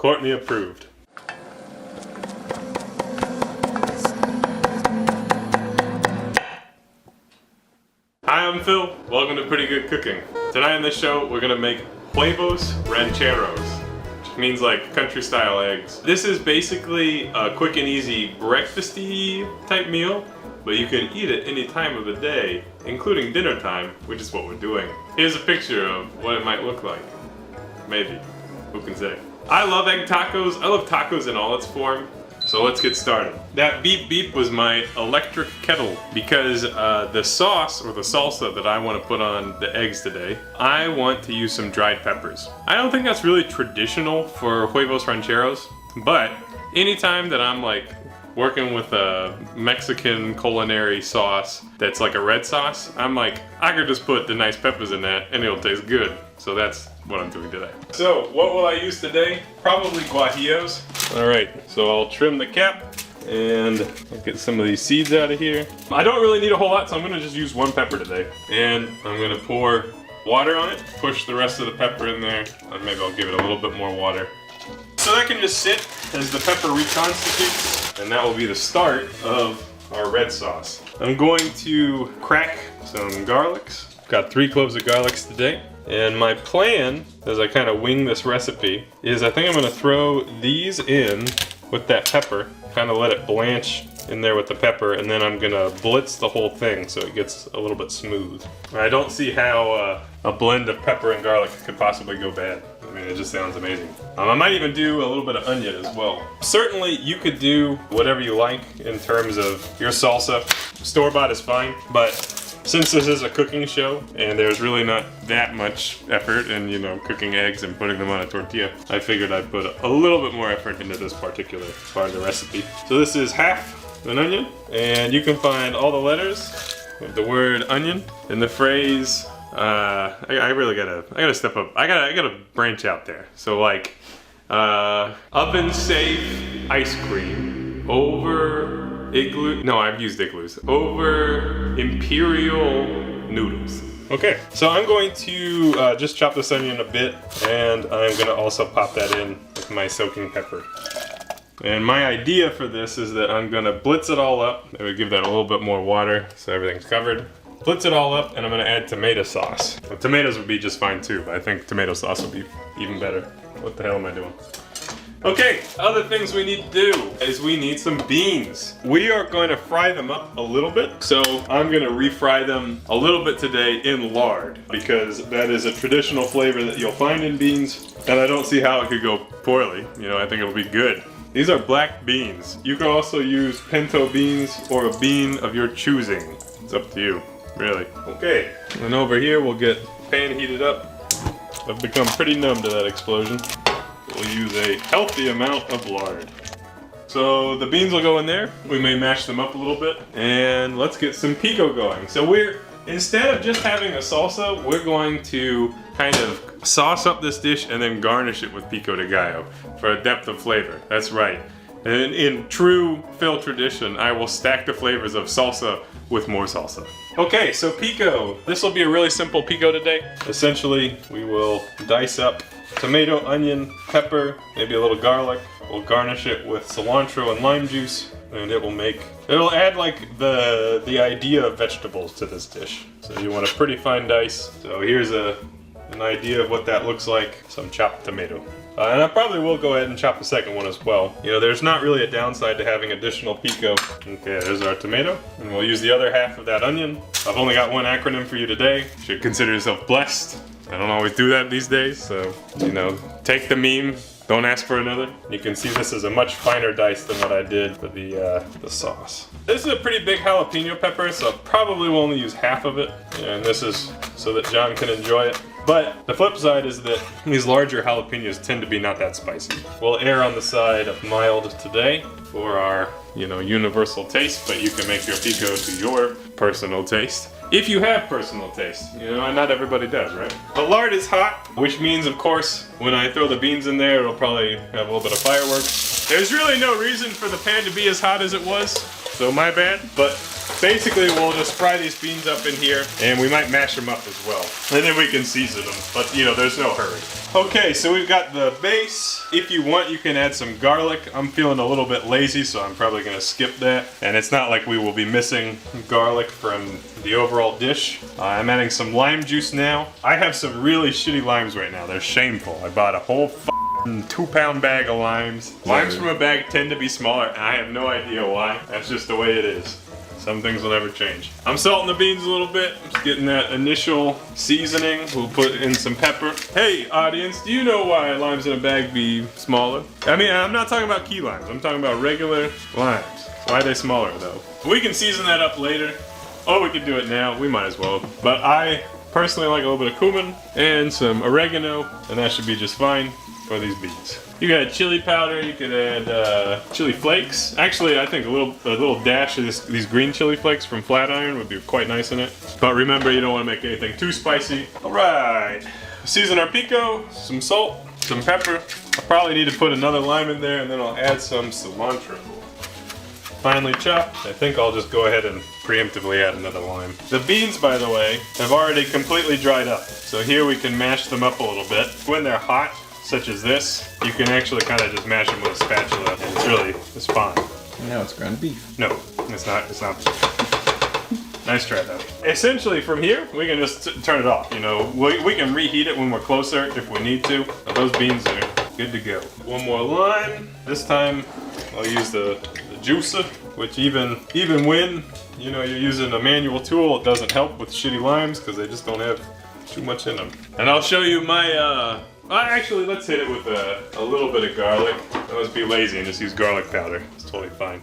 Courtney approved. Hi, I'm Phil. Welcome to Pretty Good Cooking. Tonight on this show, we're gonna make Huevos Rancheros, which means like country style eggs. This is basically a quick and easy breakfasty type meal, but you can eat it any time of the day, including dinner time, which is what we're doing. Here's a picture of what it might look like. Maybe, who can say? I love egg tacos. I love tacos in all its form. So let's get started. That beep beep was my electric kettle because the sauce or the salsa that I want to put on the eggs today, I want to use some dried peppers. I don't think that's really traditional for Huevos Rancheros, but anytime that I'm like working with a Mexican culinary sauce that's like a red sauce, I'm like, I could just put the nice peppers in that and it'll taste good. So that's what I'm doing today. So what will I use today? Probably guajillos. All right, so I'll trim the cap and I'll get some of these seeds out of here. I don't really need a whole lot, so I'm gonna just use one pepper today. And I'm gonna pour water on it, push the rest of the pepper in there, and maybe I'll give it a little bit more water. So that can just sit as the pepper reconstitutes, and that will be the start of our red sauce. I'm going to crack some garlics. Got 3 cloves of garlics today. And my plan, as I kind of wing this recipe, is I think I'm going to throw these in with that pepper, kind of let it blanch in there with the pepper, and then I'm going to blitz the whole thing so it gets a little bit smooth. I don't see how a blend of pepper and garlic could possibly go bad. I mean, it just sounds amazing. I might even do a little bit of onion as well. Certainly, you could do whatever you like in terms of your salsa. Store-bought is fine, but since this is a cooking show and there's really not that much effort in, you know, cooking eggs and putting them on a tortilla, I figured I'd put a little bit more effort into this particular part of the recipe. So this is half an onion, and you can find all the letters of the word onion in the phrase. I gotta step up. I gotta branch out there. So like, oven safe ice cream over igloo. No, I've used igloos. Over imperial noodles. Okay, so I'm going to just chop this onion a bit, and I'm gonna also pop that in with my soaking pepper. And my idea for this is that I'm gonna blitz it all up. I would give that a little bit more water so everything's covered. Blitz it all up, and I'm gonna add tomato sauce. Well, tomatoes would be just fine too, but I think tomato sauce would be even better. What the hell am I doing? Okay, other things we need to do is we need some beans. We are going to fry them up a little bit, so I'm gonna refry them a little bit today in lard because that is a traditional flavor that you'll find in beans, and I don't see how it could go poorly. You know, I think it'll be good. These are black beans. You can also use pinto beans or a bean of your choosing. It's up to you, really. Okay, and over here we'll get pan heated up. I've become pretty numb to that explosion. We'll use a healthy amount of lard. So the beans will go in there. We may mash them up a little bit, and let's get some pico going. So instead of just having a salsa, we're going to kind of sauce up this dish and then garnish it with pico de gallo for a depth of flavor. That's right. And in true Phil tradition, I will stack the flavors of salsa with more salsa. Okay, so pico. This will be a really simple pico today. Essentially, we will dice up tomato, onion, pepper, maybe a little garlic. We'll garnish it with cilantro and lime juice, and it'll add like the idea of vegetables to this dish. So you want a pretty fine dice. So here's an idea of what that looks like. Some chopped tomato. And I probably will go ahead and chop the second one as well. You know, there's not really a downside to having additional pico. Okay, there's our tomato. And we'll use the other half of that onion. I've only got one acronym for you today. You should consider yourself blessed. I don't always do that these days, so, you know, take the meme, don't ask for another. You can see this is a much finer dice than what I did for the sauce. This is a pretty big jalapeno pepper, so I probably will only use half of it. And this is so that John can enjoy it. But the flip side is that these larger jalapenos tend to be not that spicy. We'll err on the side of mild today for our, you know, universal taste, but you can make your pico to your personal taste. If you have personal taste, you know, and not everybody does, right? The lard is hot, which means, of course, when I throw the beans in there, it'll probably have a little bit of fireworks. There's really no reason for the pan to be as hot as it was, so my bad. But basically, we'll just fry these beans up in here, and we might mash them up as well. And then we can season them, but you know, there's no hurry. Okay, so we've got the base. If you want, you can add some garlic. I'm feeling a little bit lazy, so I'm probably gonna skip that. And it's not like we will be missing garlic from the overall dish. I'm adding some lime juice now. I have some really shitty limes right now. They're shameful. I bought a whole 2-pound bag of limes. Limes from a bag tend to be smaller, and I have no idea why. That's just the way it is. Some things will never change. I'm salting the beans a little bit. Just getting that initial seasoning. We'll put in some pepper. Hey, audience, do you know why limes in a bag be smaller? I mean, I'm not talking about key limes. I'm talking about regular limes. Why are they smaller, though? We can season that up later. Or we can do it now. We might as well. But I personally like a little bit of cumin and some oregano, and that should be just fine for these beans. You can add chili powder, you could add chili flakes. Actually, I think a little dash of these green chili flakes from Flatiron would be quite nice in it. But remember, you don't want to make anything too spicy. All right, season our pico, some salt, some pepper. I'll probably need to put another lime in there, and then I'll add some cilantro. Finely chopped. I think I'll just go ahead and preemptively add another lime. The beans, by the way, have already completely dried up. So here we can mash them up a little bit. When they're hot, such as this, you can actually kind of just mash them with a spatula, and it's fine. Now it's ground beef. No, it's not. Nice try though. Essentially from here, we can just turn it off. You know, we can reheat it when we're closer if we need to. But those beans are good to go. One more lime. This time I'll use the juicer, which even when, you know, you're using a manual tool, it doesn't help with shitty limes because they just don't have too much in them. And I'll show you my actually, let's hit it with a little bit of garlic. Let's be lazy and just use garlic powder. It's totally fine.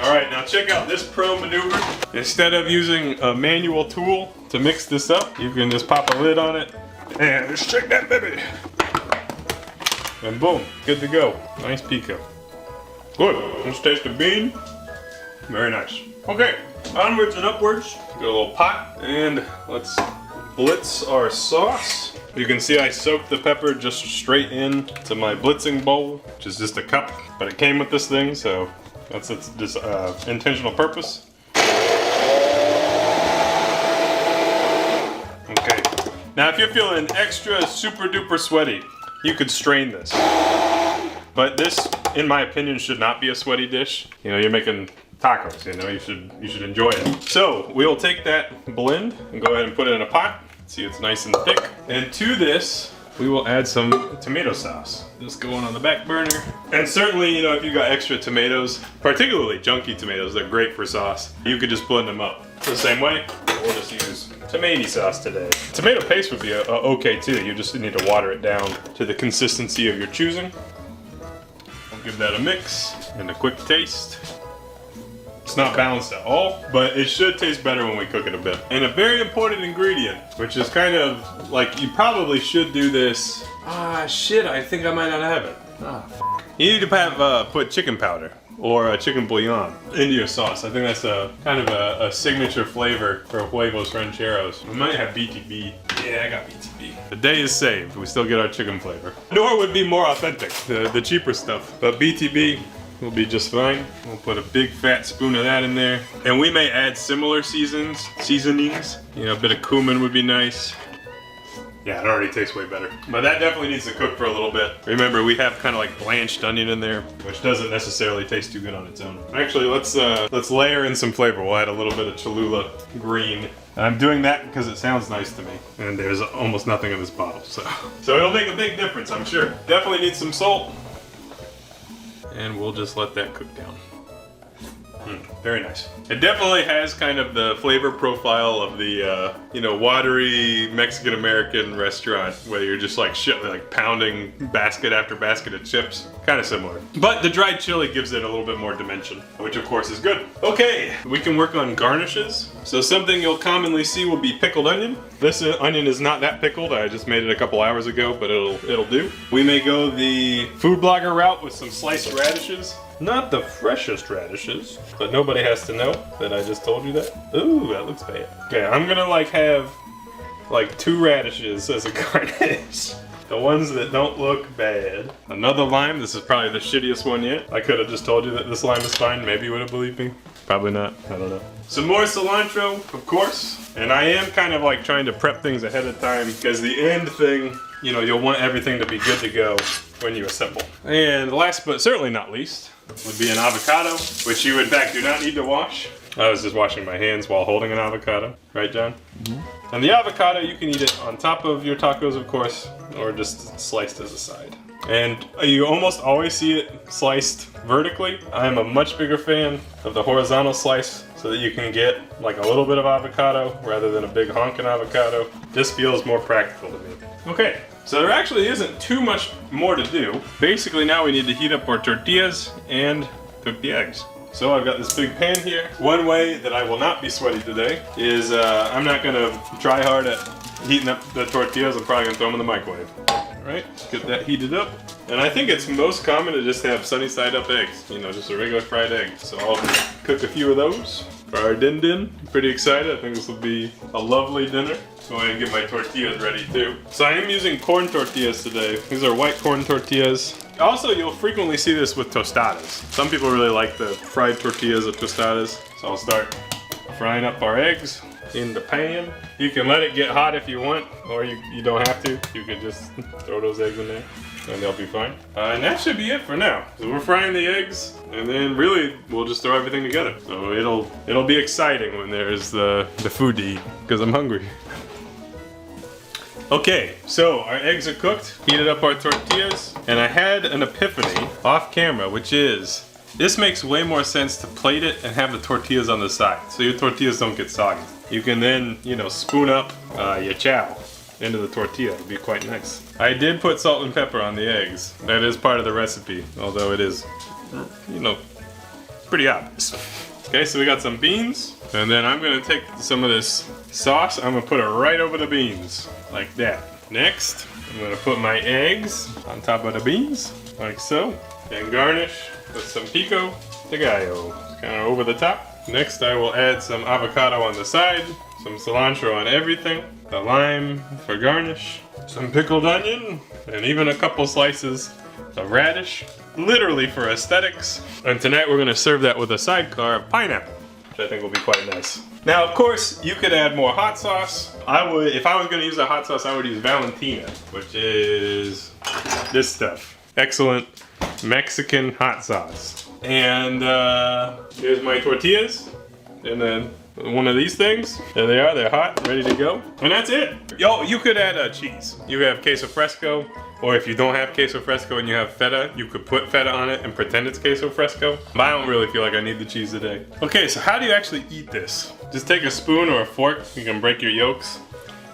All right, now check out this pro maneuver. Instead of using a manual tool to mix this up, you can just pop a lid on it and just shake that baby. And boom, good to go. Nice pico. Good. Let's taste the bean. Very nice. Okay, onwards and upwards. Get a little pot and let's blitz our sauce. You can see I soaked the pepper just straight in to my blitzing bowl, which is just a cup, but it came with this thing, so that's its intentional purpose. Okay, now if you're feeling extra super duper sweaty, you could strain this. But this, in my opinion, should not be a sweaty dish. You know, you're making tacos, you know, you should enjoy it. So we'll take that blend and go ahead and put it in a pot. See, it's nice and thick. And to this, we will add some tomato sauce. Just going on the back burner. And certainly, you know, if you got extra tomatoes, particularly junky tomatoes, they're great for sauce. You could just blend them up the same way. We'll just use tomato sauce today. Tomato paste would be okay too. You just need to water it down to the consistency of your choosing. I'll give that a mix and a quick taste. It's not balanced at all, but it should taste better when we cook it a bit. And a very important ingredient, which is kind of like, you probably should do this. Shit, I think I might not have it. You need to have put chicken powder or a chicken bouillon into your sauce. I think that's a kind of a signature flavor for Huevos Rancheros. We might have BTB. Yeah, I got BTB. The day is saved. We still get our chicken flavor. Nor would be more authentic, the cheaper stuff. But BTB will be just fine. We'll put a big fat spoon of that in there. And we may add similar seasonings. You know, a bit of cumin would be nice. Yeah, it already tastes way better. But that definitely needs to cook for a little bit. Remember, we have kind of like blanched onion in there, which doesn't necessarily taste too good on its own. Actually, let's layer in some flavor. We'll add a little bit of Cholula green. And I'm doing that because it sounds nice to me. And there's almost nothing in this bottle, so it'll make a big difference, I'm sure. Definitely need some salt. And we'll just let that cook down. Very nice. It definitely has kind of the flavor profile of the, you know, watery Mexican-American restaurant where you're just like pounding basket after basket of chips. Kind of similar. But the dried chili gives it a little bit more dimension, which of course is good. Okay, we can work on garnishes. So something you'll commonly see will be pickled onion. This onion is not that pickled. I just made it a couple hours ago, but it'll do. We may go the food blogger route with some sliced radishes. Not the freshest radishes, but nobody has to know that I just told you that. Ooh, that looks bad. Okay, I'm gonna have 2 radishes as a garnish. The ones that don't look bad. Another lime. This is probably the shittiest one yet. I could have just told you that this lime is fine. Maybe you would have believed me. Probably not. I don't know. Some more cilantro, of course. And I am kind of like trying to prep things ahead of time because the end thing, you know, you'll want everything to be good to go when you assemble. And last but certainly not least would be an avocado, which you in fact do not need to wash. I was just washing my hands while holding an avocado. Right, John? Mm-hmm. And the avocado, you can eat it on top of your tacos, of course, or just sliced as a side. And you almost always see it sliced vertically. I'm a much bigger fan of the horizontal slice so that you can get like a little bit of avocado rather than a big honking avocado. This feels more practical to me. Okay, so there actually isn't too much more to do. Basically now we need to heat up our tortillas and cook the eggs. So I've got this big pan here. One way that I will not be sweaty today is I'm not gonna try hard at heating up the tortillas. I'm probably gonna throw them in the microwave. All right, get that heated up. And I think it's most common to just have sunny side up eggs. You know, just a regular fried egg. So I'll cook a few of those for our din-din. I'm pretty excited. I think this will be a lovely dinner. Go ahead and get my tortillas ready too. So I am using corn tortillas today. These are white corn tortillas. Also, you'll frequently see this with tostadas. Some people really like the fried tortillas of tostadas. So I'll start frying up our eggs in the pan. You can let it get hot if you want, or you don't have to. You can just throw those eggs in there and they'll be fine. And that should be it for now. So we're frying the eggs and then really we'll just throw everything together. So it'll be exciting when there's the food to eat because I'm hungry. Okay, so our eggs are cooked, heated up our tortillas, and I had an epiphany off camera, which is, this makes way more sense to plate it and have the tortillas on the side, so your tortillas don't get soggy. You can then, you know, spoon up your chow into the tortilla. It'll be quite nice. I did put salt and pepper on the eggs. That is part of the recipe, although it is, you know, pretty obvious. Okay, so we got some beans, and then I'm gonna take some of this sauce, I'm gonna put it right over the beans, like that. Next, I'm gonna put my eggs on top of the beans, like so, and garnish with some Pico de Gallo, kind of over the top. Next, I will add some avocado on the side, some cilantro on everything, the lime for garnish, some pickled onion, and even a couple slices of radish, literally for aesthetics. And tonight we're gonna serve that with a sidecar of pineapple, which I think will be quite nice. Now, of course, you could add more hot sauce. If I was gonna use a hot sauce, I would use Valentina, which is this stuff. Excellent Mexican hot sauce. And here's my tortillas, and then one of these things. There they are, they're hot, ready to go. And that's it. Yo, you could add cheese. You have queso fresco, or if you don't have queso fresco and you have feta, you could put feta on it and pretend it's queso fresco. But I don't really feel like I need the cheese today. Okay, so how do you actually eat this? Just take a spoon or a fork, you can break your yolks,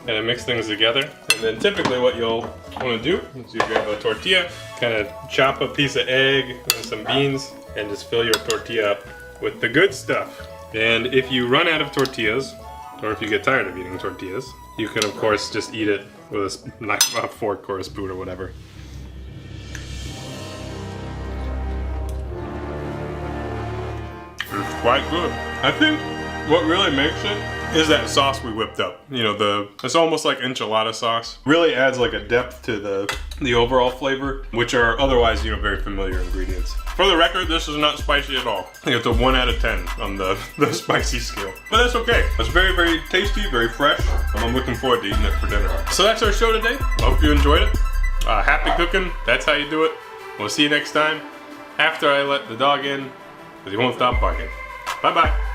and then mix things together. And then typically what you'll wanna do is you grab a tortilla, kind of chop a piece of egg and some beans, and just fill your tortilla up with the good stuff. And if you run out of tortillas, or if you get tired of eating tortillas, you can of course just eat it with a fork or a spoon or whatever. It's quite good. I think what really makes it is that sauce we whipped up. You know, it's almost like enchilada sauce. Really adds like a depth to the overall flavor, which are otherwise, you know, very familiar ingredients. For the record, this is not spicy at all. I think it's a 1 out of 10 on the spicy scale. But that's okay. It's very, very tasty, very fresh. And I'm looking forward to eating it for dinner. So that's our show today. I hope you enjoyed it. Happy cooking. That's how you do it. We'll see you next time after I let the dog in, because he won't stop barking. Bye-bye.